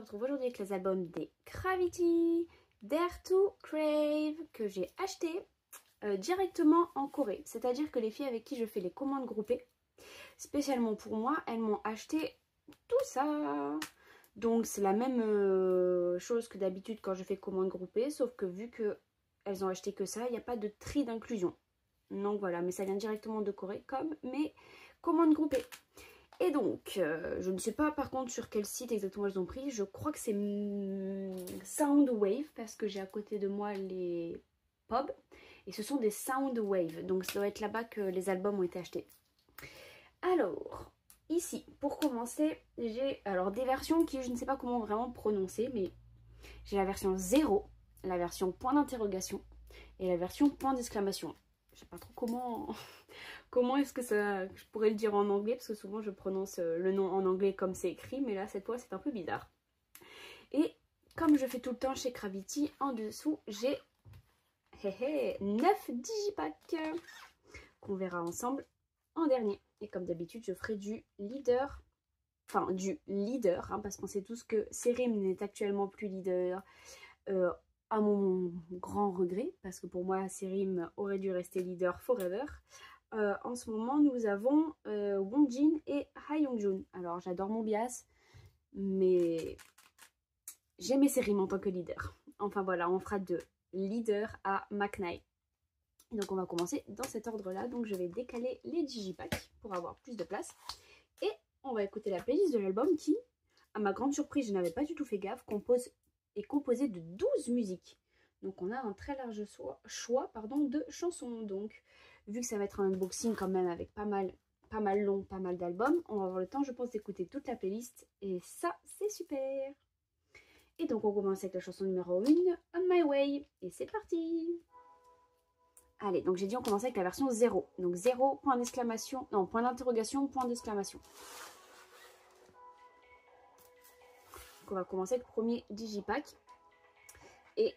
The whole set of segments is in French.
retrouve aujourd'hui avec les albums des Gravity, Dare to Crave, que j'ai acheté directement en Corée. C'est-à-dire que les filles avec qui je fais les commandes groupées, spécialement pour moi, elles m'ont acheté tout ça. Donc c'est la même chose que d'habitude quand je fais commande groupée, sauf que vu qu'elles ont acheté que ça, il n'y a pas de tri d'inclusion. Donc voilà, mais ça vient directement de Corée comme mes commandes groupées. Et donc, je ne sais pas par contre sur quel site exactement elles ont pris. Je crois que c'est Soundwave parce que j'ai à côté de moi les pubs. Et ce sont des Soundwave. Donc ça doit être là-bas que les albums ont été achetés. Alors, ici, pour commencer, j'ai alors des versions qui je ne sais pas comment vraiment prononcer. Mais j'ai la version 0, la version point d'interrogation et la version point d'exclamation. Je sais pas trop comment est-ce que je pourrais le dire en anglais, parce que souvent je prononce le nom en anglais comme c'est écrit, mais là cette fois c'est un peu bizarre. Et comme je fais tout le temps chez Gravity, en dessous j'ai 9 digipacks qu'on verra ensemble en dernier. Et comme d'habitude je ferai du leader, parce qu'on sait tous que Serim n'est actuellement plus leader. À mon grand regret, parce que pour moi Serim aurait dû rester leader forever. En ce moment nous avons Wongjin et Ha Youngjun. Alors j'adore Mobias, mais j'aimais Serim en tant que leader. Enfin voilà, on fera de leader à Maknae. Donc on va commencer dans cet ordre là. Donc je vais décaler les digipacks pour avoir plus de place. Et on va écouter la playlist de l'album qui, à ma grande surprise, je n'avais pas du tout fait gaffe, est composé de 12 musiques. Donc on a un très large choix de chansons. Donc vu que ça va être un unboxing quand même avec pas mal long, pas mal d'albums, on va avoir le temps je pense d'écouter toute la playlist. Et ça c'est super. Et donc on commence avec la chanson numéro 1, On My Way. Et c'est parti. Allez, donc j'ai dit on commence avec la version 0. Donc 0, point d'exclamation, non, point d'interrogation, point d'exclamation. On va commencer avec le premier digipack. Et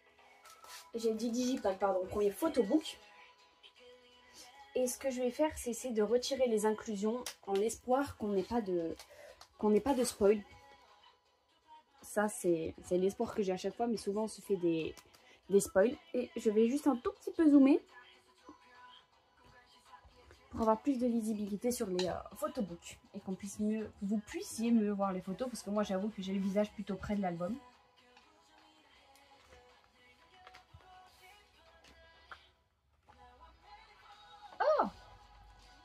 j'ai dit digipack, pardon, premier photobook. Et ce que je vais faire, c'est essayer de retirer les inclusions en l'espoir qu'on n'ait pas de spoil. Ça, c'est l'espoir que j'ai à chaque fois, mais souvent on se fait des spoils. Et je vais juste un tout petit peu zoomer pour avoir plus de visibilité sur les photobooks et que vous puissiez mieux voir les photos, parce que moi j'avoue que j'ai le visage plutôt près de l'album. Oh,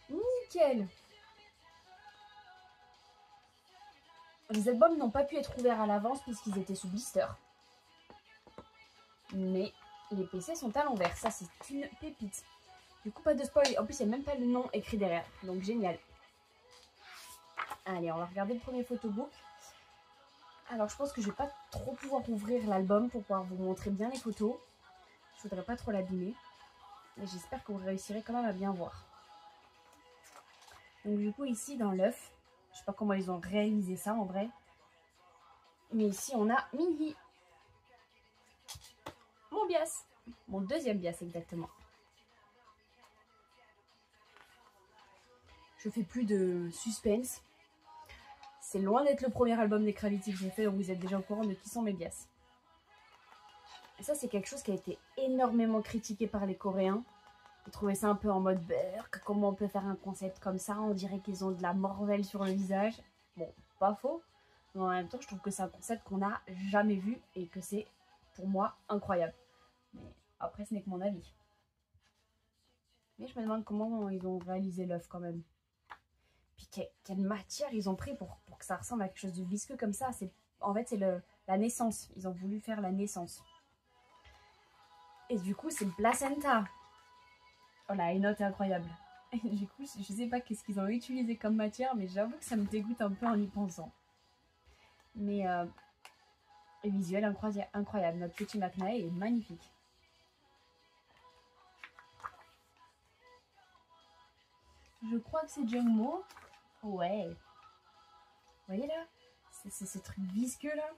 nickel. Les albums n'ont pas pu être ouverts à l'avance puisqu'ils étaient sous blister, mais les PC sont à l'envers. Ça c'est une pépite. Du coup pas de spoil, en plus il n'y a même pas le nom écrit derrière, donc génial. Allez, on va regarder le premier photobook. Alors je pense que je vais pas trop pouvoir ouvrir l'album pour pouvoir vous montrer bien les photos. Je voudrais pas trop l'abîmer, mais j'espère que vous réussirez quand même à bien voir. Donc du coup ici dans l'œuf, je sais pas comment ils ont réalisé ça en vrai, mais ici on a Minhee, mon bias, mon deuxième bias exactement. Je fais plus de suspense. C'est loin d'être le premier album des Gravity que j'ai fait, donc vous êtes déjà au courant de qui sont mes bias. Et ça, c'est quelque chose qui a été énormément critiqué par les Coréens. Ils trouvaient ça un peu en mode beurre, comment on peut faire un concept comme ça, on dirait qu'ils ont de la morvelle sur le visage. Bon, pas faux, mais en même temps, je trouve que c'est un concept qu'on n'a jamais vu et que c'est, pour moi, incroyable. Mais après, ce n'est que mon avis. Mais je me demande comment ils ont réalisé l'œuf quand même. Puis quelle matière ils ont pris pour que ça ressemble à quelque chose de visqueux comme ça. En fait, c'est la naissance. Ils ont voulu faire la naissance. Et du coup, c'est le placenta. Oh la note est incroyable. Et du coup, je sais pas qu'est-ce qu'ils ont utilisé comme matière, mais j'avoue que ça me dégoûte un peu en y pensant. Mais le visuel incroyable. Notre petit Maknae est magnifique. Je crois que c'est Jungmo. Ouais. Vous voyez là? C'est ce truc visqueux là.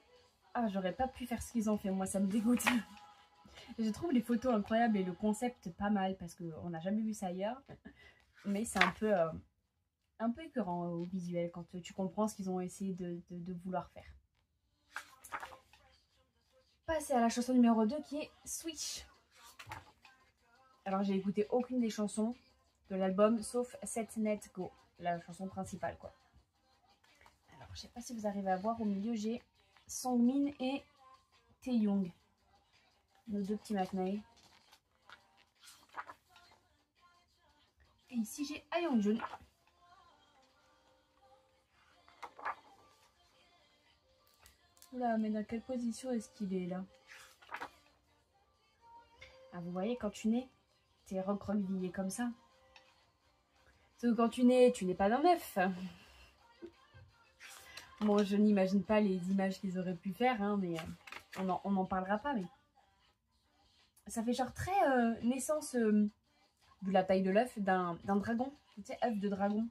Ah, j'aurais pas pu faire ce qu'ils ont fait. Moi, ça me dégoûte. Je trouve les photos incroyables et le concept pas mal parce qu'on n'a jamais vu ça ailleurs. Mais c'est un peu écœurant au visuel quand tu comprends ce qu'ils ont essayé de vouloir faire. passer à la chanson numéro 2 qui est Switch. Alors j'ai écouté aucune des chansons de l'album sauf Set Net Go, la chanson principale quoi. Alors je sais pas si vous arrivez à voir, au milieu j'ai Songmin et Taehyung, nos deux petits McNay. Et ici j'ai Ayeongjun. Oula, mais dans quelle position est-ce qu'il est là? Ah, vous voyez, quand tu nais, t'es recroquevillé comme ça. Sauf que quand tu n'es pas d'un œuf. Bon, je n'imagine pas les images qu'ils auraient pu faire, hein, mais on n'en parlera pas. Mais ça fait genre très naissance de la taille de l'œuf d'un dragon. Tu sais, œuf de dragon.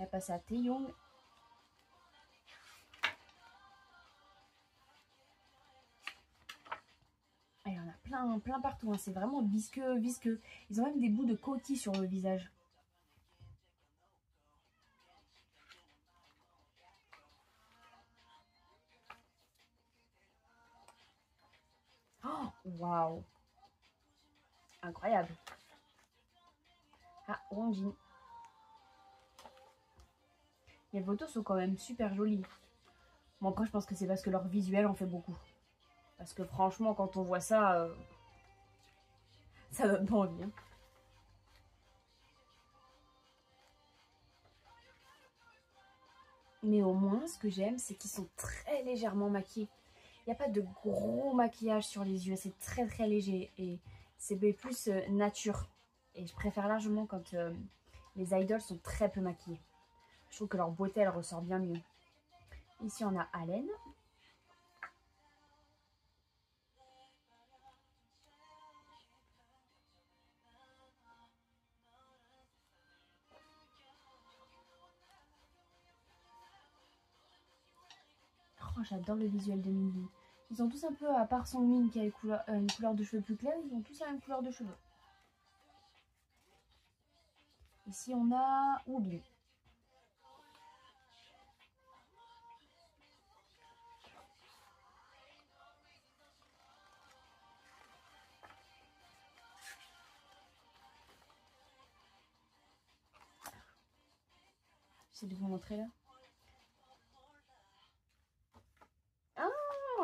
Elle passe à Taehyung. Il y en a plein partout, hein. C'est vraiment visqueux, visqueux. Ils ont même des bouts de coquille sur le visage. Oh, waouh! Incroyable. Ah, Wongjin. Les photos sont quand même super jolies. Bon, après, je pense que c'est parce que leur visuel en fait beaucoup. Parce que franchement, quand on voit ça, ça donne pas envie. Hein. Mais au moins, ce que j'aime, c'est qu'ils sont très légèrement maquillés. Il n'y a pas de gros maquillage sur les yeux. C'est très léger. Et c'est plus nature. Et je préfère largement quand les idols sont très peu maquillés. Je trouve que leur beauté, elle ressort bien mieux. Ici, on a Allen. Oh, j'adore le visuel de Mindy. Ils ont tous un peu, à part Songmin qui a une couleur de cheveux plus claire, ils ont tous la même couleur de cheveux. Ici, on a Woobi. J'essaie de vous montrer là.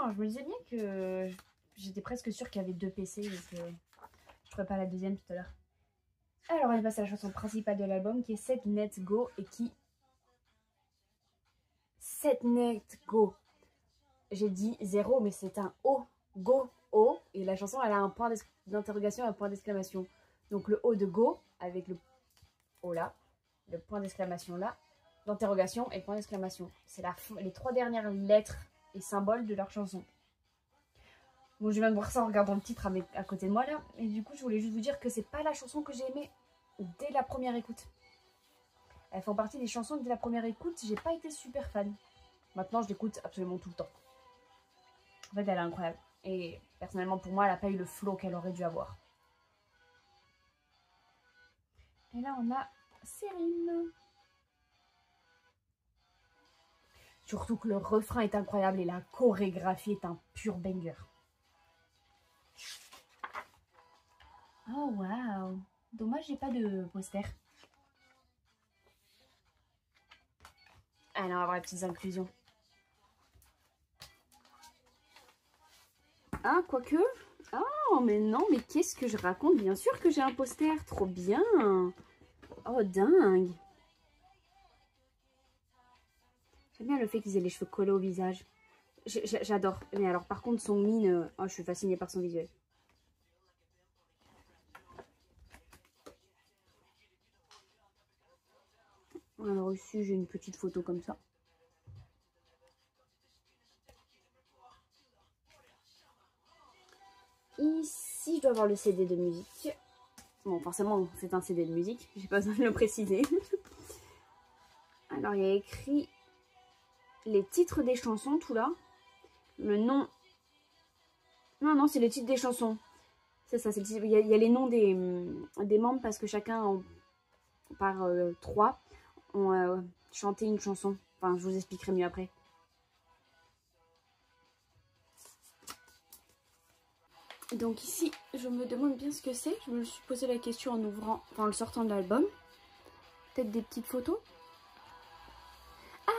Ah, je me disais bien que j'étais presque sûre qu'il y avait 2 PC et que je ne ferais pas la deuxième tout à l'heure. Alors, elle passe à la chanson principale de l'album qui est Set Net Go et qui... Set Net Go. J'ai dit 0, mais c'est un O. Go, O. Et la chanson, elle a un point d'interrogation et un point d'exclamation. Donc le O de Go, avec le O là, le point d'exclamation là, d'interrogation et le point d'exclamation. C'est les 3 dernières lettres et symboles de leur chanson. Bon, je viens de voir ça en regardant le titre à côté de moi là. Et du coup, je voulais juste vous dire que c'est pas la chanson que j'ai aimée dès la première écoute. Elles font partie des chansons que dès la première écoute, j'ai pas été super fan. Maintenant, je l'écoute absolument tout le temps. En fait, elle est incroyable. Et personnellement, pour moi, elle n'a pas eu le flow qu'elle aurait dû avoir. Et là, on a Sérine. Surtout que le refrain est incroyable et la chorégraphie est un pur banger. Oh, waouh! Dommage, j'ai pas de poster. Alors, on va avoir les petites inclusions. Ah, quoique. Oh, mais non, mais qu'est-ce que je raconte? Bien sûr que j'ai un poster. Trop bien. Oh, dingue. J'aime bien le fait qu'ils aient les cheveux collés au visage. J'adore. Mais alors, par contre, Songmin, oh, je suis fascinée par son visuel. Alors ici, j'ai une petite photo comme ça. Ici, je dois avoir le CD de musique. Bon, forcément, c'est un CD de musique. J'ai pas besoin de le préciser. Alors, il y a écrit les titres des chansons, tout là. Le nom... Non, c'est les titres des chansons. C'est ça, il y a les noms des membres parce que chacun, par 3, ont chanté une chanson. Enfin, je vous expliquerai mieux après. Donc ici, je me demande bien ce que c'est. Je me suis posé la question en ouvrant, enfin en le sortant de l'album. Peut-être des petites photos.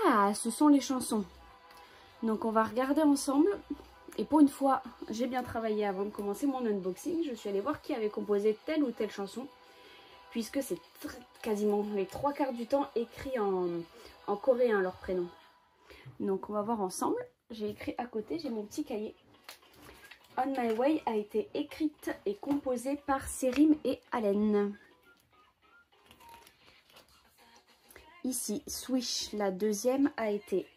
Ah, ce sont les chansons. Donc on va regarder ensemble. Et pour une fois, j'ai bien travaillé avant de commencer mon unboxing. Je suis allée voir qui avait composé telle ou telle chanson. Puisque c'est quasiment les 3/4 du temps écrit en coréen leur prénom. Donc on va voir ensemble. J'ai écrit à côté, j'ai mon petit cahier. On My Way a été écrite et composée par Serim et Allen. Ici, Swish, la deuxième, a été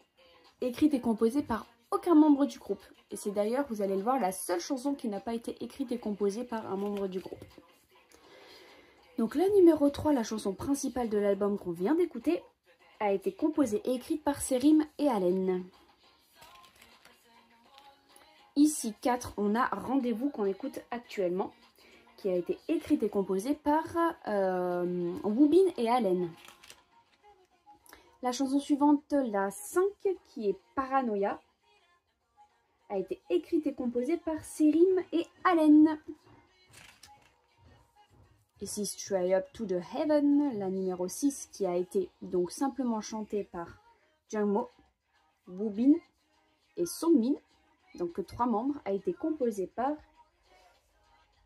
écrite et composée par aucun membre du groupe. Et c'est d'ailleurs, vous allez le voir, la seule chanson qui n'a pas été écrite et composée par un membre du groupe. Donc la numéro 3, la chanson principale de l'album qu'on vient d'écouter, a été composée et écrite par Serim et Allen. Ici 4, on a Rendez-vous qu'on écoute actuellement, qui a été écrite et composée par Woobin et Allen. La chanson suivante, la 5, qui est Paranoia, a été écrite et composée par Serim et Allen. Ici Stray Up to the Heaven, la numéro 6, qui a été donc simplement chantée par Jungmo, Woobin et Songmin. Donc 3 membres, a été composée par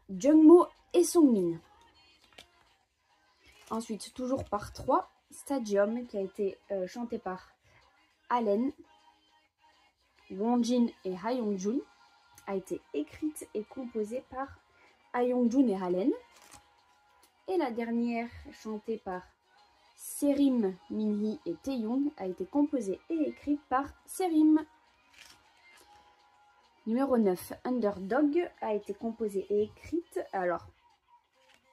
Jungmo et Songmin. Ensuite, toujours par 3, Stadium, qui a été chanté par Allen, Wonjin et Ha Young-jun, a été écrite et composée par Ha Young-jun et Allen. Et la dernière, chantée par Serim, Minhee et Taehyung, a été composée et écrite par Serim. Numéro 9, Underdog, a été composée et écrite. Alors,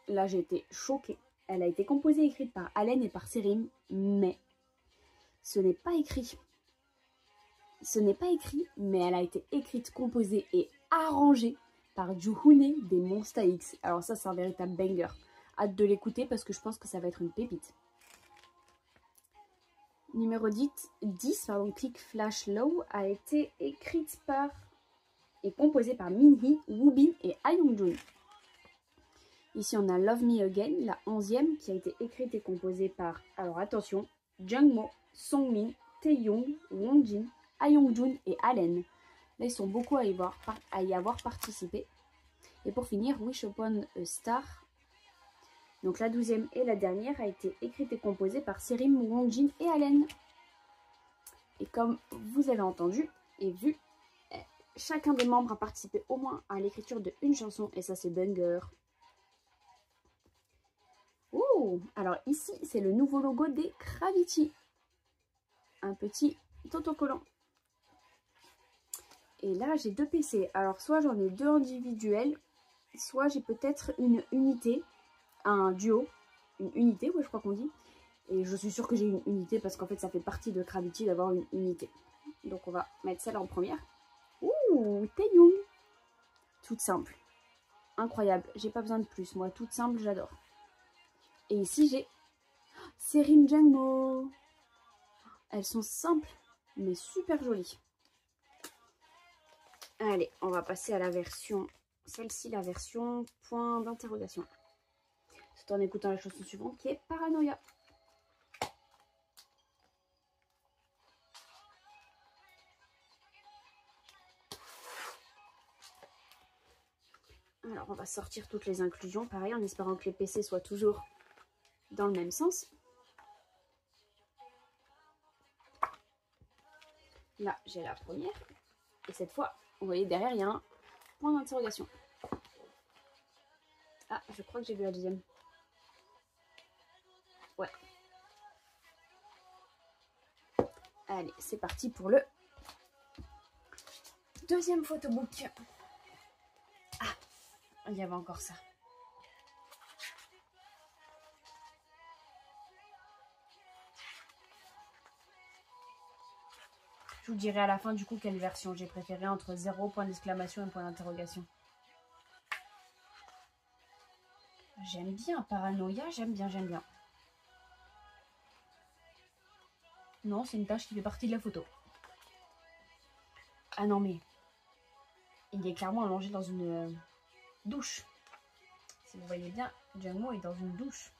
là j'ai été choquée. Elle a été composée et écrite par Allen et par Serim, mais ce n'est pas écrit. Ce n'est pas écrit, mais elle a été écrite, composée et arrangée par Joohoon des Monsta X. Alors ça, c'est un véritable banger. Hâte de l'écouter parce que je pense que ça va être une pépite. Numéro 10, Click Flash Low, a été écrite par et composée par Minhee, Woobin et Ha Young-jun. Ici, on a Love Me Again, la 11e, qui a été écrite et composée par, alors attention, Jungmo, Songmin, Taehyung, Wonjin, Ha Young-jun et Allen. Là, ils sont beaucoup à y avoir participé. Et pour finir, Wish Upon a Star. Donc la 12e et la dernière a été écrite et composée par Serim, Wonjin et Allen. Et comme vous avez entendu et vu, chacun des membres a participé au moins à l'écriture de une chanson. Et ça, c'est banger. Ouh, alors ici, c'est le nouveau logo des Gravity. Un petit autocollant. Et là, j'ai 2 PC. Alors, soit j'en ai 2 individuels, soit j'ai peut-être une unité, un duo. Une unité, ouais, je crois qu'on dit. Et je suis sûre que j'ai une unité parce qu'en fait, ça fait partie de Gravity d'avoir une unité. Donc, on va mettre celle en première. Ouh, Taehyung. Toute simple. Incroyable. J'ai pas besoin de plus. Moi, toute simple, j'adore. Et ici, j'ai Serim, Jungmo. Elles sont simples, mais super jolies. Allez, on va passer à la version, celle-ci, la version point d'interrogation. C'est en écoutant la chanson suivante qui est Paranoia. Alors, on va sortir toutes les inclusions, pareil, en espérant que les PC soient toujours dans le même sens. Là, j'ai la première. Et cette fois, vous voyez, derrière, il y a un point d'interrogation. Ah, je crois que j'ai vu la deuxième. Ouais. Allez, c'est parti pour le deuxième photobook. Ah, il y avait encore ça. Je vous dirai à la fin du coup quelle version j'ai préférée entre 0, point d'exclamation et point d'interrogation. J'aime bien Paranoia, j'aime bien, j'aime bien. Non, c'est une tâche qui fait partie de la photo. Ah non mais, il est clairement allongé dans une douche. Si vous voyez bien, Jungmo est dans une douche.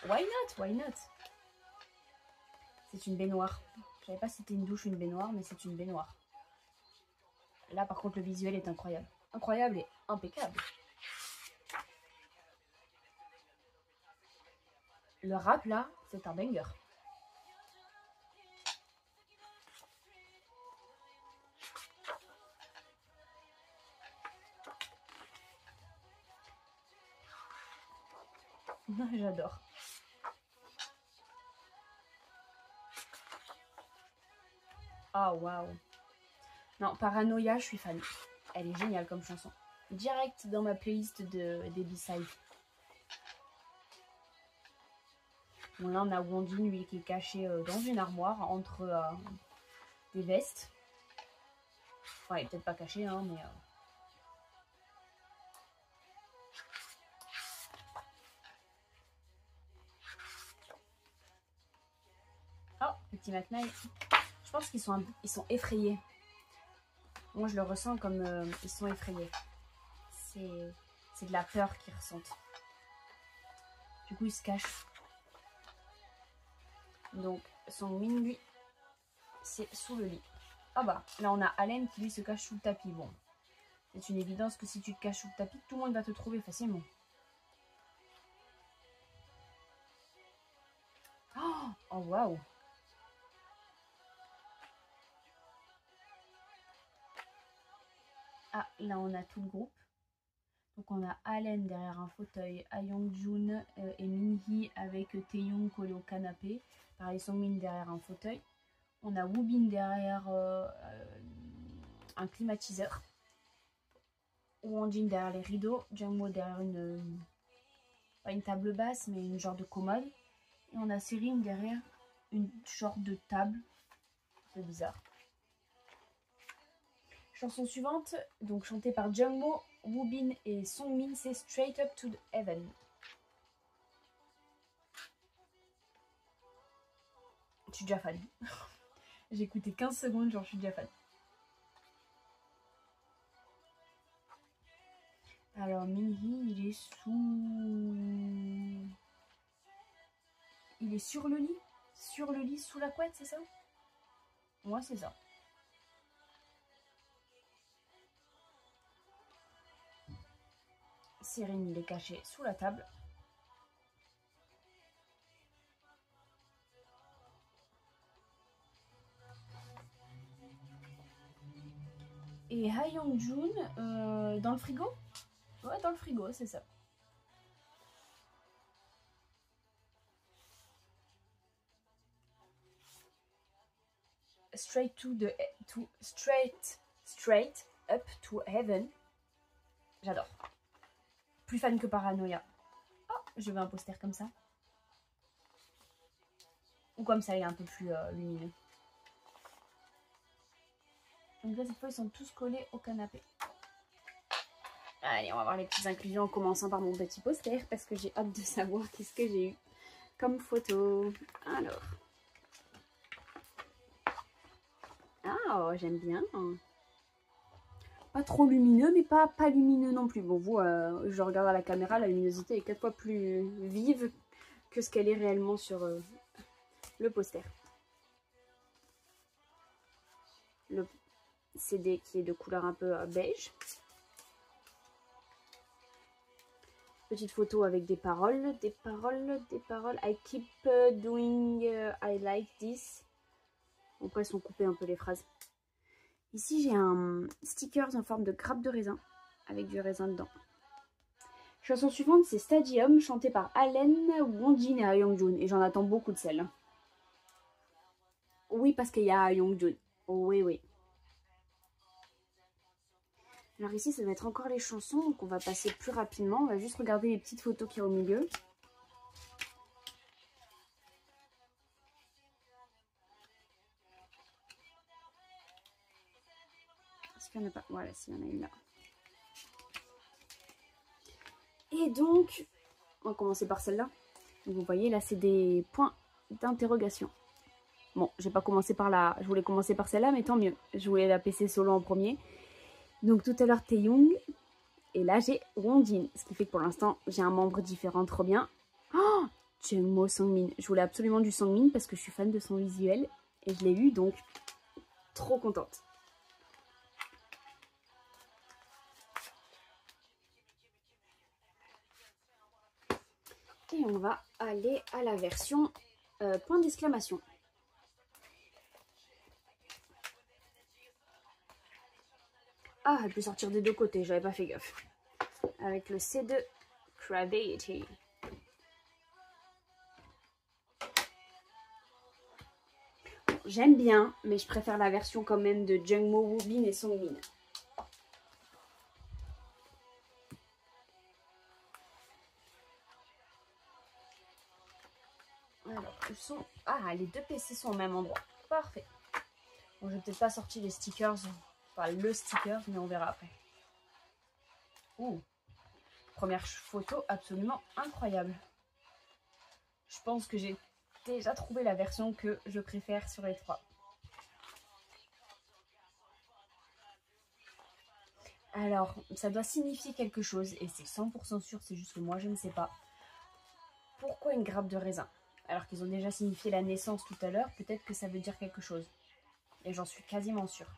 Why not? Why not? C'est une baignoire. Je savais pas si c'était une douche ou une baignoire, mais c'est une baignoire. Là, par contre, le visuel est incroyable. Incroyable et impeccable. Le rap, là, c'est un banger. J'adore. Oh, waouh. Non, Paranoia, je suis fan. Elle est géniale comme chanson. Direct dans ma playlist des B-sides. Bon, là, on a Wonjin, lui, qui est caché dans une armoire entre des vestes. Enfin, il est peut-être pas caché, hein, mais... Oh, petit McNair. Je pense qu'ils sont effrayés. Moi, je le ressens comme ils sont effrayés. C'est de la peur qu'ils ressentent. Du coup, ils se cachent. Donc, son Min, lui, c'est sous le lit. Ah bah, là, on a Allen qui, lui, se cache sous le tapis. Bon, c'est une évidence que si tu te caches sous le tapis, tout le monde va te trouver facilement. Oh, waouh! Ah, là, on a tout le groupe. Donc, on a Allen derrière un fauteuil, Ayongjun et Minhee avec Taeyong collé au canapé. Pareil, Songmin derrière un fauteuil. On a Woobin derrière un climatiseur. Wonjin derrière les rideaux. Jungmo derrière pas une table basse, mais une genre de commode. Et on a Serim derrière une genre de table. C'est bizarre. Chanson suivante, donc chantée par Jungmo, Woobin et Songmin, c'est Straight Up to Heaven. Je suis déjà fan. J'ai écouté 15 secondes, genre je suis déjà fan. Alors Minhee, il est sous... Il est sur le lit? Sur le lit, sous la couette, c'est ça? Moi, c'est ça. Serim, il est caché sous la table. Et Ayongjun dans le frigo? Ouais, dans le frigo, c'est ça. Straight up to heaven. J'adore. Plus fan que Paranoia. Oh, je veux un poster comme ça. Ou comme ça, il est un peu plus lumineux. Donc là, cette fois, ils sont tous collés au canapé. Allez, on va voir les petites inclusions en commençant par mon petit poster parce que j'ai hâte de savoir qu'est-ce que j'ai eu comme photo. Alors. Ah, j'aime bien. Pas trop lumineux, mais pas lumineux non plus. Bon, vous, je regarde à la caméra, la luminosité est 4 fois plus vive que ce qu'elle est réellement sur le poster. Le CD qui est de couleur un peu beige. Petite photo avec des paroles. I keep doing I like this. Après, elles sont coupées un peu les phrases. Ici, j'ai un sticker en forme de grappe de raisin avec du raisin dedans. Chanson suivante, c'est Stadium, chantée par Allen, Wonjin et Ayongjun. Et j'en attends beaucoup de celles. Oui, parce qu'il y a Ayongjun. Oui, oui. Alors ici, ça va être encore les chansons, donc on va passer plus rapidement. On va juste regarder les petites photos qu'il y a au milieu. Est-ce qu'il n'y en a pas? Voilà, s'il y en a une là. Et donc, on va commencer par celle-là. Vous voyez, là, c'est des points d'interrogation. Bon, j'ai pas commencé par là. Je voulais commencer par celle-là, mais tant mieux. Je voulais la PC solo en premier. Donc tout à l'heure Taehyung et là j'ai Wonjin. Ce qui fait que pour l'instant j'ai un membre différent, trop bien. Oh, Jungmo Sangmin. Je voulais absolument du Sangmin parce que je suis fan de son visuel. Et je l'ai eu donc trop contente. Et on va aller à la version point d'exclamation. Ah, elle peut sortir des deux côtés, j'avais pas fait gaffe. Avec le C2 Gravity. J'aime bien, mais je préfère la version quand même de Jungmo, Woobin et Songmin. Alors, ils sont... Ah, les deux PC sont au même endroit. Parfait. Bon, je vais peut-être pas sortir les stickers, enfin le sticker, mais on verra après. Ouh. Première photo absolument incroyable. Je pense que j'ai déjà trouvé la version que je préfère sur les trois. Alors, ça doit signifier quelque chose, et c'est 100% sûr, c'est juste que moi je ne sais pas. Pourquoi une grappe de raisin? Alors qu'ils ont déjà signifié la naissance tout à l'heure, peut-être que ça veut dire quelque chose. Et j'en suis quasiment sûre.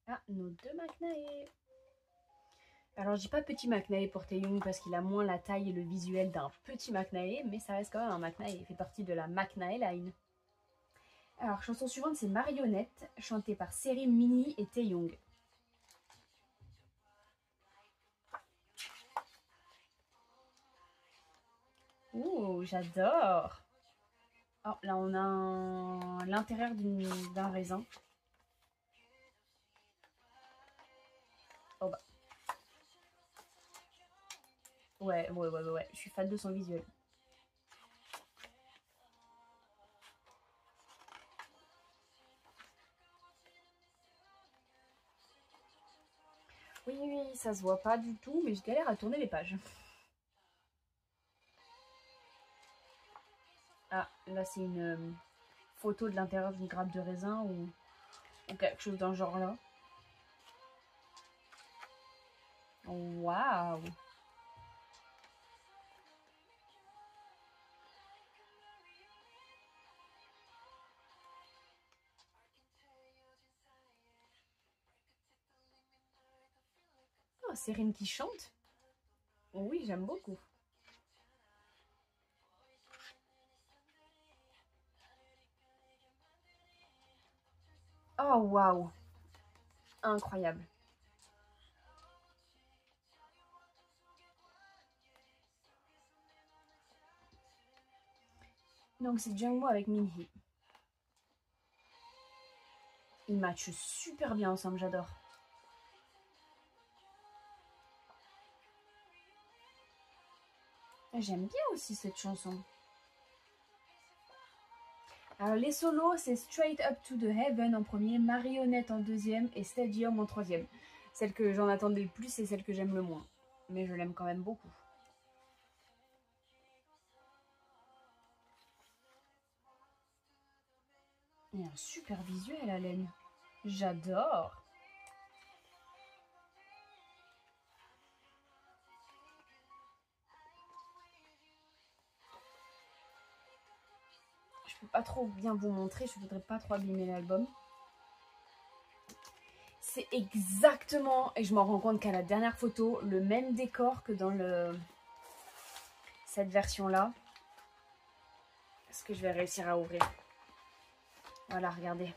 Ah, nos deux McNae. Alors, je dis pas petit McNae pour Taehyung parce qu'il a moins la taille et le visuel d'un petit McNae, mais ça reste quand même un McNae. Il fait partie de la McNae line. Alors, chanson suivante, c'est Marionnette, chantée par Serim, Minnie et Taehyung. Ouh, j'adore. Oh, là, on a l'intérieur d'un raisin. Oh bah. Ouais, je suis fan de son visuel. Oui, ça se voit pas du tout, mais je galère à tourner les pages. Ah, là, c'est une photo de l'intérieur d'une grappe de raisin ou quelque chose dans ce genre-là. Waouh! Oh, c'est Rim qui chante? Oui, j'aime beaucoup. Oh, waouh! Incroyable. Donc, c'est Jungmo avec Minhee. Ils matchent super bien ensemble, j'adore. J'aime bien aussi cette chanson. Alors les solos, c'est Straight Up to the Heaven en premier, Marionnette en deuxième et Stadium en troisième. Celle que j'en attendais le plus, c'est celle que j'aime le moins. Mais je l'aime quand même beaucoup. Il y a un super visuel à laine. J'adore. Je peux pas trop bien vous montrer, je voudrais pas trop abîmer l'album. C'est exactement, et je m'en rends compte qu'à la dernière photo, le même décor que dans cette version-là. Est-ce que je vais réussir à ouvrir? Voilà, regardez.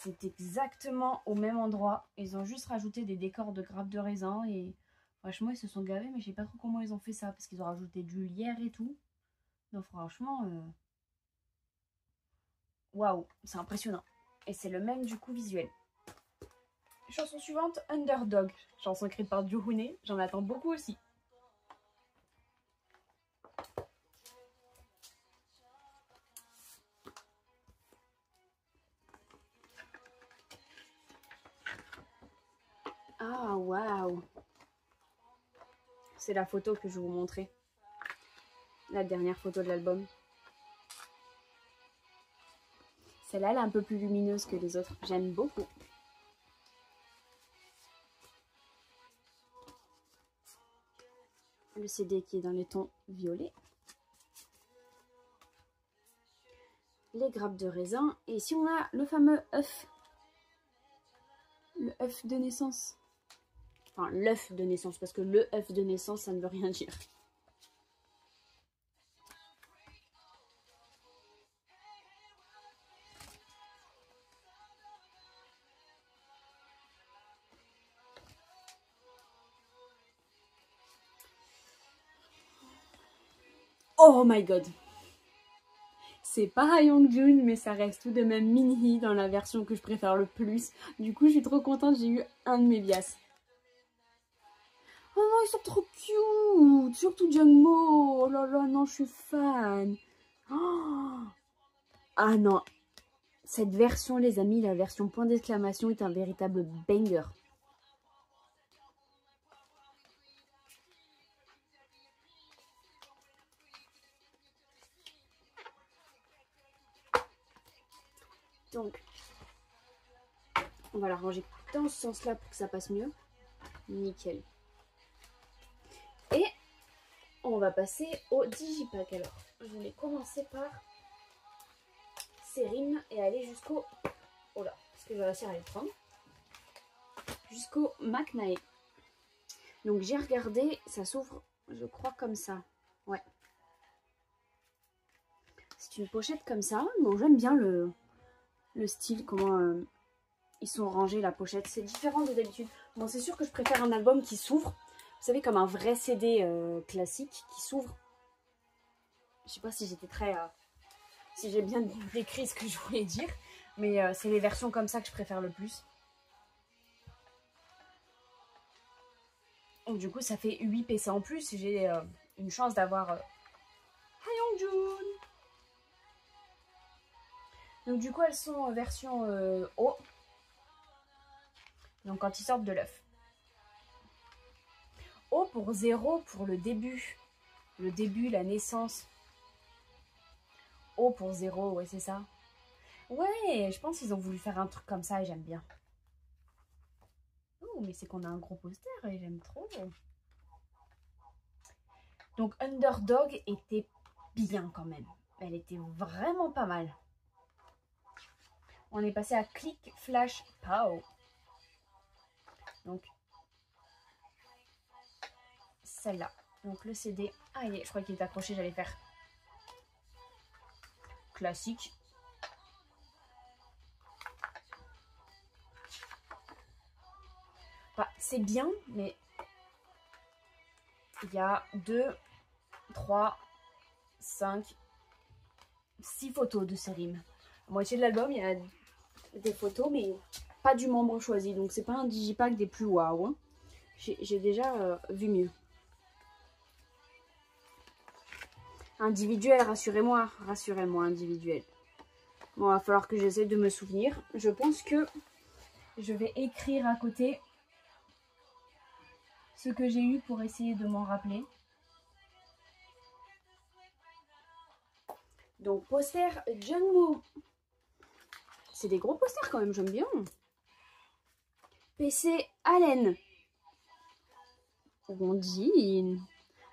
C'est exactement au même endroit. Ils ont juste rajouté des décors de grappes de raisin et franchement, ils se sont gavés, mais je sais pas trop comment ils ont fait ça parce qu'ils ont rajouté du lierre et tout. Donc franchement, waouh, c'est impressionnant. Et c'est le même du coup visuel. Chanson suivante, Underdog. Chanson écrite par Joo Hoon-hee. J'en attends beaucoup aussi. Ah, waouh! C'est la photo que je vous montrais. La dernière photo de l'album. Celle-là, elle est un peu plus lumineuse que les autres. J'aime beaucoup. Le CD qui est dans les tons violets. Les grappes de raisin. Et ici, on a le fameux œuf. Le œuf de naissance. Enfin, l'œuf de naissance, parce que le œuf de naissance, ça ne veut rien dire. Oh my god! C'est pas Youngjun, mais ça reste tout de même Minhee dans la version que je préfère le plus. Du coup, je suis trop contente, j'ai eu un de mes bias. Oh non, ils sont trop cute! Surtout Jungmo! Oh là là, non, je suis fan! Oh, ah non! Cette version, les amis, la version point d'exclamation est un véritable banger. Donc, on va la ranger dans ce sens-là pour que ça passe mieux. Nickel. Et on va passer au digipack. Alors, je voulais commencer par ces rimes et aller jusqu'au... Oh là, est-ce que je vais réussir à les prendre? Jusqu'au Maknae. Donc j'ai regardé, ça s'ouvre, je crois, comme ça. Ouais. C'est une pochette comme ça. Bon, j'aime bien le style, comment ils sont rangés, la pochette. C'est différent de d'habitude. Bon, c'est sûr que je préfère un album qui s'ouvre. Vous savez, comme un vrai CD classique qui s'ouvre. Je sais pas si j'étais très... si j'ai bien décrit ce que je voulais dire. Mais c'est les versions comme ça que je préfère le plus. Donc du coup, ça fait 8 PC en plus. J'ai une chance d'avoir Hayoungjun. Donc du coup, elles sont en version haut. Donc quand ils sortent de l'œuf. O pour 0 pour le début. Le début, la naissance. O pour 0, ouais, c'est ça. Ouais, je pense qu'ils ont voulu faire un truc comme ça et j'aime bien. Oh, mais c'est qu'on a un gros poster et j'aime trop. Donc Underdog était bien quand même. Elle était vraiment pas mal. On est passé à Click Flash Pow. Donc celle-là. Donc le CD. Ah, je crois qu'il est accroché, j'allais faire classique. Bah, c'est bien, mais il y a 2, 3, 5, 6 photos de ces rimes. À moitié de l'album, il y a des photos, mais pas du membre choisi. Donc c'est pas un digipack des plus waouh. Hein. J'ai déjà vu mieux. Individuel, rassurez-moi. Rassurez-moi, individuel. Bon, il va falloir que j'essaie de me souvenir. Je pense que je vais écrire à côté ce que j'ai eu pour essayer de m'en rappeler. Donc, poster Jungmo. C'est des gros posters quand même, j'aime bien. PC Allen. Rondine.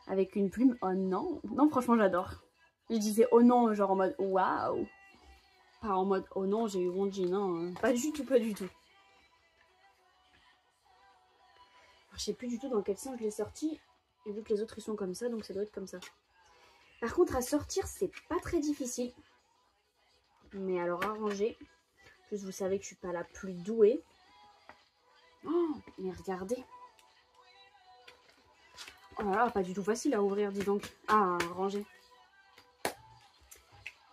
Avec une plume. Oh non. Non, franchement, j'adore. Je disais oh non, genre en mode waouh. Pas en mode oh non, j'ai eu Rondine. Non, pas du tout, pas du tout. Alors, je sais plus du tout dans quel sens je l'ai sorti. Et vu que les autres ils sont comme ça, donc ça doit être comme ça. Par contre, à sortir, c'est pas très difficile. Mais alors à ranger. En plus, vous savez que je suis pas la plus douée. Oh, mais regardez. Oh là là, pas du tout facile à ouvrir, dis donc. Ah, à ranger.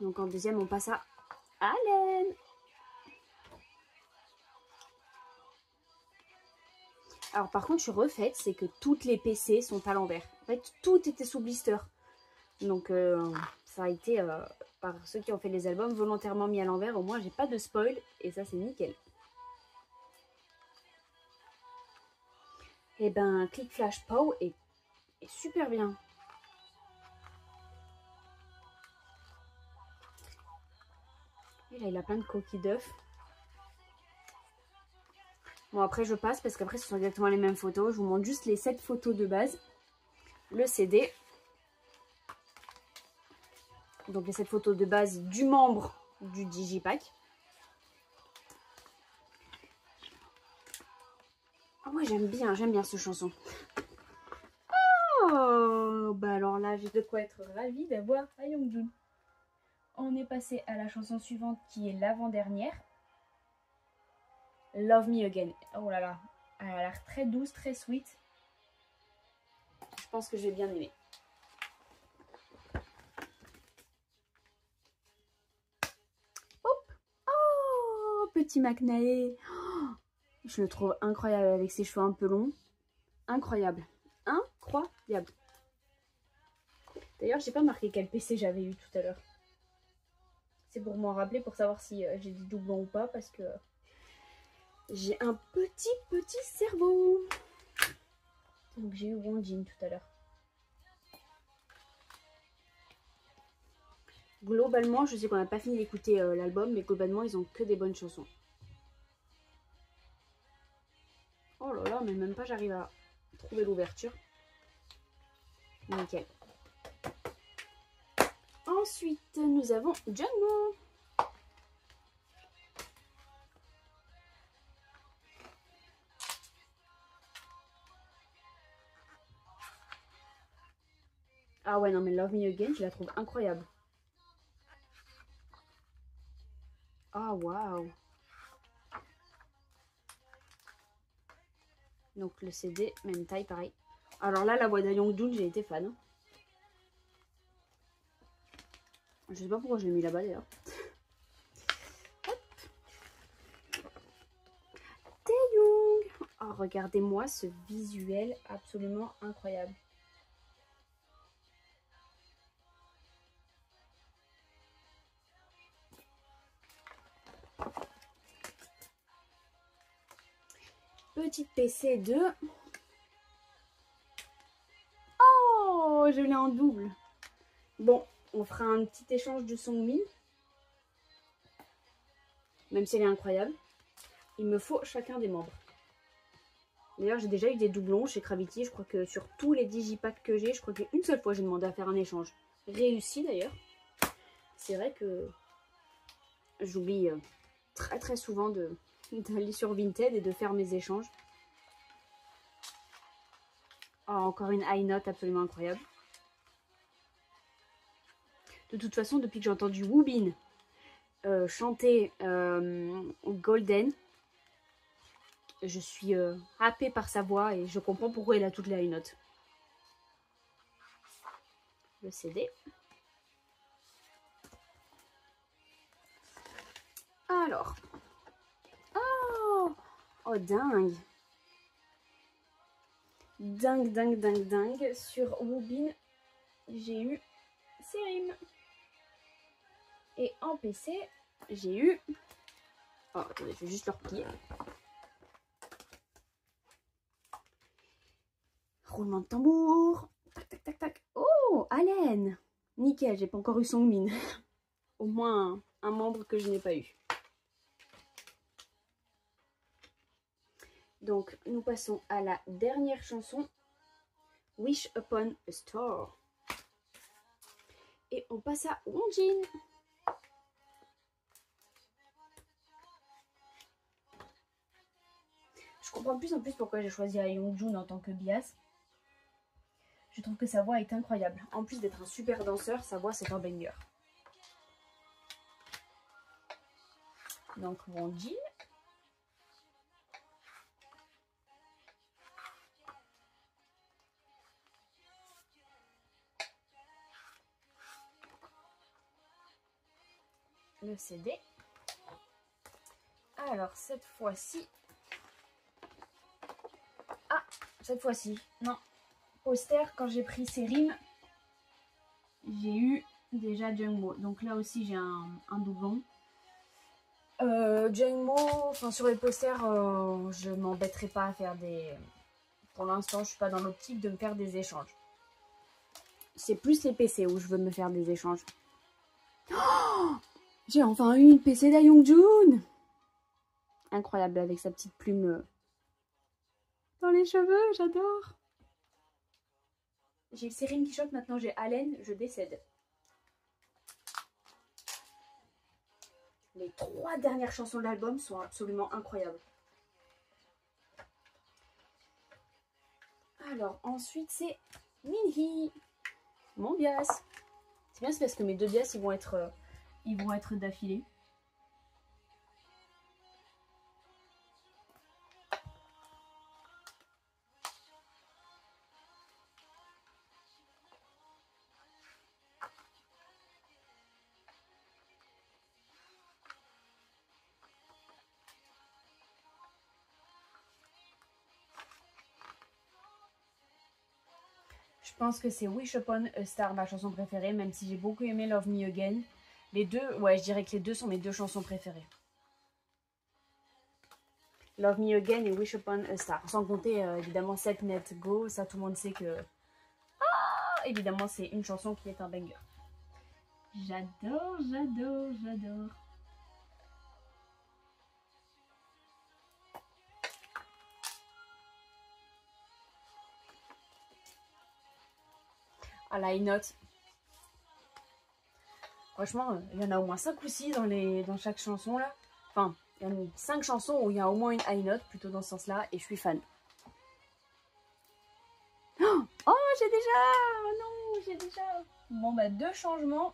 Donc en deuxième, on passe à Allen. Alors par contre, je suis refaite, c'est que toutes les PC sont à l'envers. En fait, tout était sous blister. Donc ça a été, par ceux qui ont fait les albums, volontairement mis à l'envers. Au moins, j'ai pas de spoil et ça, c'est nickel. Et ben Click Flash Pow est super bien. Et là il a plein de coquilles d'œufs. Bon après je passe parce qu'après ce sont exactement les mêmes photos. Je vous montre juste les 7 photos de base. Le CD. Donc les 7 photos de base du membre du Digipack. Ah ouais j'aime bien cette chanson. Oh bah alors là j'ai de quoi être ravie d'avoir Ayeongjoon. On est passé à la chanson suivante qui est l'avant-dernière. Love Me Again. Oh là là, elle a l'air très douce, très sweet. Je pense que je vais bien aimer. Hop. Oh, petit McNae. Oh, je le trouve incroyable avec ses cheveux un peu longs. Incroyable. Incroyable. D'ailleurs, j'ai pas marqué quel PC j'avais eu tout à l'heure. C'est pour m'en rappeler, pour savoir si j'ai des doublons ou pas, parce que j'ai un petit cerveau. Donc j'ai eu Wonjin tout à l'heure. Globalement, je sais qu'on n'a pas fini d'écouter l'album, mais globalement, ils ont que des bonnes chansons. Oh là là, mais même pas j'arrive à trouver l'ouverture. Nickel. Ensuite, nous avons Jungwoo. Ah ouais, non mais Love Me Again, je la trouve incroyable. Ah waouh. Donc le CD, même taille, pareil. Alors là, la voix d'Ayeongjoon, j'ai été fan. Je sais pas pourquoi je l'ai mis là-bas d'ailleurs. Taeyoung. Oh, regardez-moi ce visuel absolument incroyable. Petite PC de... Oh, je l'ai en double. Bon, on fera un petit échange de Songmin. Même si elle est incroyable. Il me faut chacun des membres. D'ailleurs, j'ai déjà eu des doublons chez Gravity. Je crois que sur tous les digipacks que j'ai, je crois qu'une seule fois, j'ai demandé à faire un échange. Réussi d'ailleurs. C'est vrai que j'oublie très souvent d'aller sur Vinted et de faire mes échanges. Oh, encore une high note absolument incroyable. De toute façon, depuis que j'ai entendu Woobin chanter Golden, je suis happée par sa voix et je comprends pourquoi il a toutes les high notes. Le CD. Alors. Oh, dingue. Dingue. Sur Woobin, j'ai eu Serim. Et en PC, j'ai eu... Oh, attendez, je vais juste le replier. Roulement de tambour. Tac. Oh, Allen. Nickel, j'ai pas encore eu Songmin. Au moins un membre que je n'ai pas eu. Donc, nous passons à la dernière chanson. Wish Upon a Star. Et on passe à Wonjin. Je comprends de plus en plus pourquoi j'ai choisi Ayeongjoon en tant que bias. Je trouve que sa voix est incroyable. En plus d'être un super danseur, sa voix c'est un banger. Donc Wonjin. Le CD. Alors cette fois-ci... Ah, cette fois-ci, non. Poster, quand j'ai pris Serim, j'ai eu déjà Jungwoo. Donc là aussi j'ai un doublon. Jungwoo, enfin sur les posters, je m'embêterai pas à faire des Pour l'instant, je suis pas dans l'optique de me faire des échanges. C'est plus les PC où je veux me faire des échanges. Oh, j'ai enfin eu une PC d'Ayoung-Jun. Incroyable avec sa petite plume dans les cheveux, j'adore. J'ai Céline qui chante, maintenant j'ai Allen, je décède. Les 3 dernières chansons de l'album sont absolument incroyables. Alors ensuite c'est Minhee, mon bias. C'est bien, c'est parce que mes 2 bias ils vont être d'affilée. Je pense que c'est Wish Upon a Star, ma chanson préférée, même si j'ai beaucoup aimé Love Me Again. Les deux, ouais, je dirais que les deux sont mes 2 chansons préférées. Love Me Again et Wish Upon a Star. Sans compter, évidemment, Set Net Go. Ça, tout le monde sait que... Ah, évidemment, c'est une chanson qui est un banger. J'adore, j'adore, j'adore. Ah, la high note. Franchement, il y en a au moins 5 ou 6 dans chaque chanson là. Enfin, il y a 5 chansons où il y a au moins une high note, plutôt dans ce sens-là, et je suis fan. Oh, j'ai déjà! Oh non, j'ai déjà! Bon, bah, 2 changements.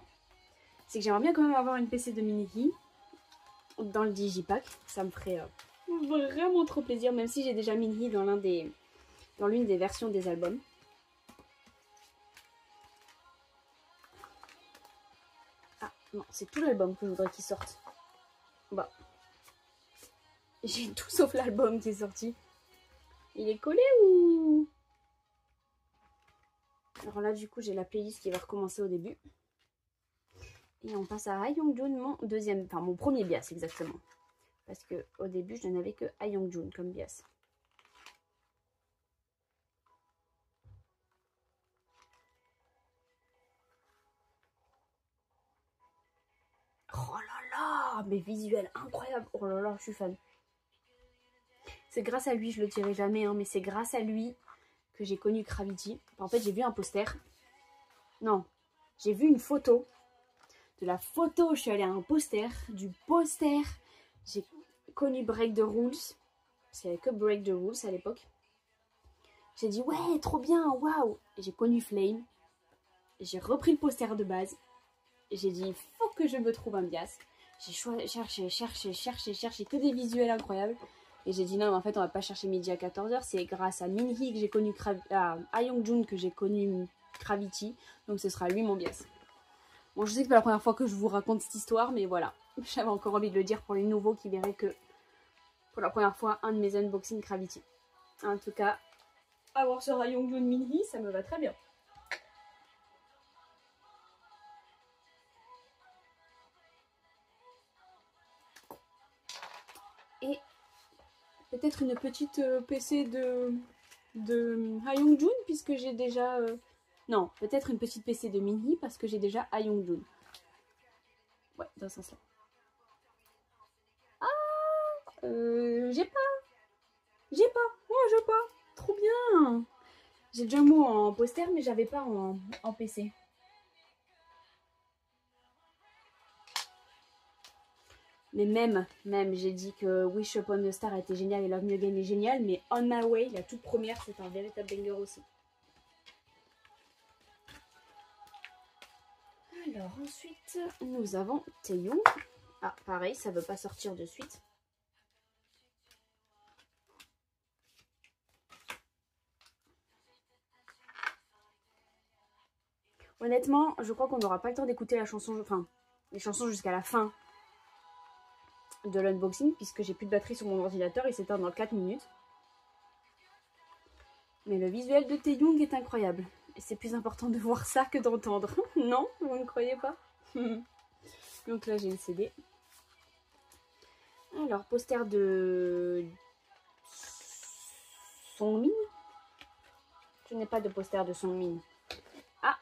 C'est que j'aimerais bien quand même avoir une PC de Minhee dans le Digipack. Ça me ferait vraiment trop plaisir, même si j'ai déjà Minhee dans l'une des versions des albums. Non, c'est tout l'album que je voudrais qu'il sorte. Bah. J'ai tout sauf l'album qui est sorti. Il est collé ou... Alors là, du coup, j'ai la playlist qui va recommencer au début. Et on passe à Ayoung-Jun, mon deuxième... Enfin, mon premier bias, exactement. Parce que au début, je n'avais que Ayoung-Jun comme bias. Oh là là, mais visuel incroyable. Oh là là, je suis fan. C'est grâce à lui, je le dirai jamais, hein, mais c'est grâce à lui que j'ai connu Gravity. En fait, j'ai vu un poster. Non, j'ai vu une photo. De la photo, je suis allée à un poster. Du poster, j'ai connu Break the Rules. Parce qu'il n'y avait que Break the Rules à l'époque. J'ai dit, ouais, trop bien, waouh. Et j'ai connu Flame. J'ai repris le poster de base. Et j'ai dit, il faut que je me trouve un bias. J'ai cherché que des visuels incroyables. Et j'ai dit, non, mais en fait, on va pas chercher midi à 14h. C'est grâce à Minhee que j'ai connu Ayoung-Jun que j'ai connu Gravity. Donc ce sera lui mon bias. Bon, je sais que c'est pas la première fois que je vous raconte cette histoire, mais voilà. J'avais encore envie de le dire pour les nouveaux qui verraient que pour la première fois, un de mes unboxings Gravity. En tout cas, avoir ce Ayoung-Jun Minhee, ça me va très bien. Et peut-être une petite PC de Ayoung-Jun, puisque j'ai déjà... Non, peut-être une petite PC de Minhee, parce que j'ai déjà Ayoung-Jun. Ouais, dans ce sens-là. Ah, j'ai pas. Moi, j'ai pas. Trop bien. J'ai Jungwoo en poster, mais j'avais pas en PC. Mais même, j'ai dit que Wish Upon a Star était génial et Love Me Again est génial, mais On My Way, la toute première, c'est un véritable banger aussi. Alors ensuite, nous avons Taehyung. Ah, pareil, ça veut pas sortir de suite. Honnêtement, je crois qu'on n'aura pas le temps d'écouter la chanson, enfin, les chansons jusqu'à la fin de l'unboxing, puisque j'ai plus de batterie sur mon ordinateur et s'éteint dans 4 minutes. Mais le visuel de Taehyung est incroyable. Et c'est plus important de voir ça que d'entendre. Non, vous ne croyez pas? Donc là, j'ai le CD. Alors, poster de Songmin. n'ai pas de poster de Song Min. Ah,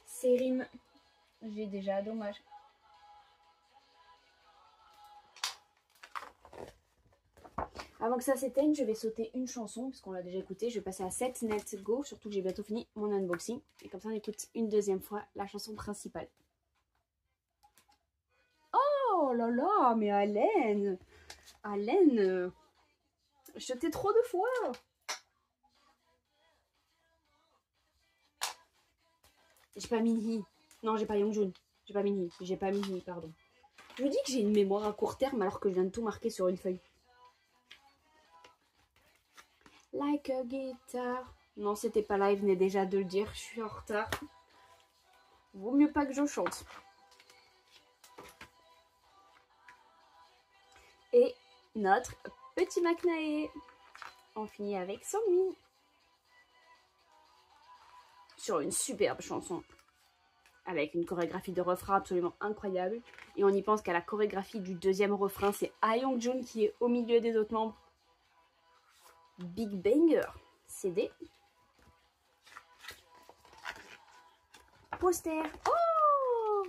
c'est rime. J'ai déjà, dommage. Avant que ça s'éteigne, je vais sauter une chanson, parce qu'on l'a déjà écouté. Je vais passer à 7 Net Go, surtout que j'ai bientôt fini mon unboxing. Et comme ça, on écoute une deuxième fois la chanson principale. Oh là là, mais Allen, je t'ai trop de fois. J'ai pas Minhee. Non, j'ai pas Youngjoon. J'ai pas Minhee. J'ai pas Minhee, pardon. Je vous dis que j'ai une mémoire à court terme alors que je viens de tout marquer sur une feuille. Like a guitar. Non, c'était pas live, venez déjà de le dire. Je suis en retard. Vaut mieux pas que je chante. Et notre petit McNae. On finit avec Songmin. Sur une superbe chanson. Avec une chorégraphie de refrain absolument incroyable. Et on y pense qu'à la chorégraphie du deuxième refrain, c'est Ah Young-joon qui est au milieu des autres membres. Big Banger. CD. Poster.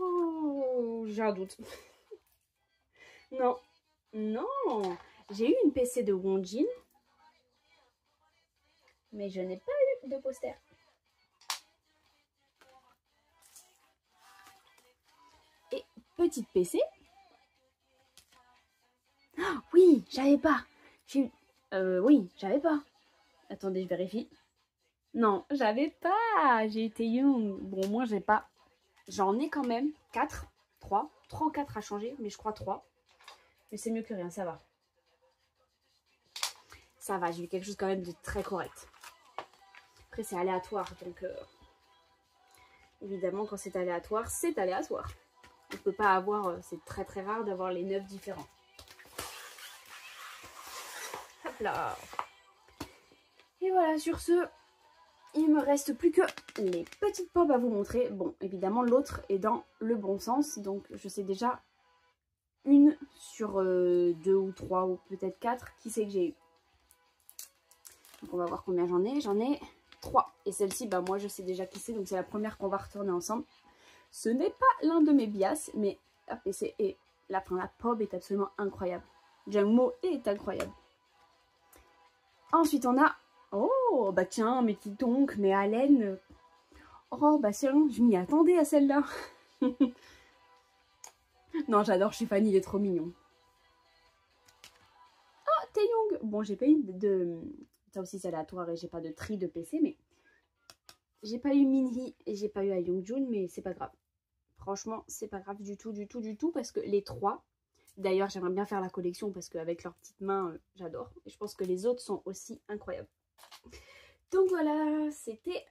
Oh, j'ai un doute. Non. Non. J'ai eu une PC de Wonjin. Mais je n'ai pas eu de poster. Et petite PC. Oh, oui, j'avais pas. J'ai eu... oui, j'avais pas. Attendez, je vérifie. Non, j'avais pas. J'ai été young. Bon, moi, j'ai pas. J'en ai quand même 4. 3 ou 4 à changer, mais je crois 3. Mais c'est mieux que rien, ça va. Ça va, j'ai eu quelque chose quand même de très correct. Après, c'est aléatoire, donc... évidemment, quand c'est aléatoire, c'est aléatoire. On ne peut pas avoir... c'est très très rare d'avoir les 9 différents. Hop là. Et voilà, sur ce, il me reste plus que les petites pop à vous montrer. Bon, évidemment, l'autre est dans le bon sens. Donc, je sais déjà une sur 2 ou 3 ou peut-être 4 qui c'est que j'ai eu. Donc, on va voir combien j'en ai. J'en ai 3. Et celle-ci, bah moi, je sais déjà qui c'est. Donc, c'est la première qu'on va retourner ensemble. Ce n'est pas l'un de mes bias, mais la PC et la pop est absolument incroyable. Jungmo est incroyable. Ensuite, on a... Oh, bah tiens, mes petits tonks, mes Allen. Oh, bah tiens, je m'y attendais à celle-là. Non, j'adore, je suis fan, il est trop mignon. Oh, Taeyong. Bon, j'ai pas eu de... Ça aussi, c'est aléatoire et j'ai pas de tri de PC, mais... J'ai pas eu Minhee et j'ai pas eu Youngjoon, mais c'est pas grave. Franchement, c'est pas grave du tout, parce que les 3... D'ailleurs, j'aimerais bien faire la collection parce qu'avec leurs petites mains, j'adore. Et je pense que les autres sont aussi incroyables. Donc voilà, c'était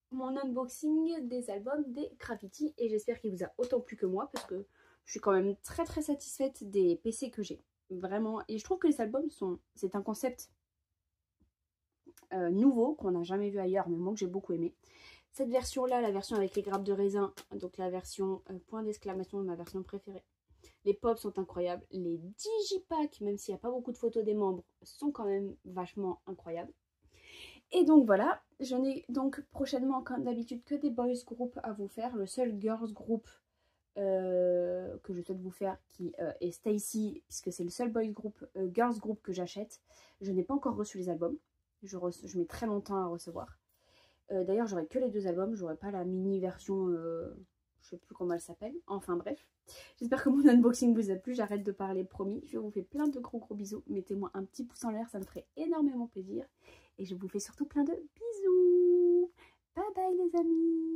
mon unboxing des albums des Gravity. Et j'espère qu'il vous a autant plu que moi parce que je suis quand même très très satisfaite des PC que j'ai. Vraiment. Et je trouve que les albums sont... C'est un concept nouveau qu'on n'a jamais vu ailleurs, mais moi que j'ai beaucoup aimé. Cette version-là, la version avec les grappes de raisin, donc la version point d'exclamation, ma version préférée. Les pops sont incroyables. Les digipacks, même s'il n'y a pas beaucoup de photos des membres, sont quand même vachement incroyables. Et donc voilà, j'en ai donc prochainement, comme d'habitude, que des boys group à vous faire. Le seul girls group que je souhaite vous faire qui est Stacy, puisque c'est le seul boys group, girls group que j'achète. Je n'ai pas encore reçu les albums. Je mets très longtemps à recevoir. D'ailleurs, j'aurai que les 2 albums. J'aurai pas la mini version... je sais plus comment elle s'appelle. Enfin bref. J'espère que mon unboxing vous a plu. J'arrête de parler, promis. Je vous fais plein de gros bisous. Mettez-moi un petit pouce en l'air, ça me ferait énormément plaisir. Et je vous fais surtout plein de bisous. Bye bye les amis.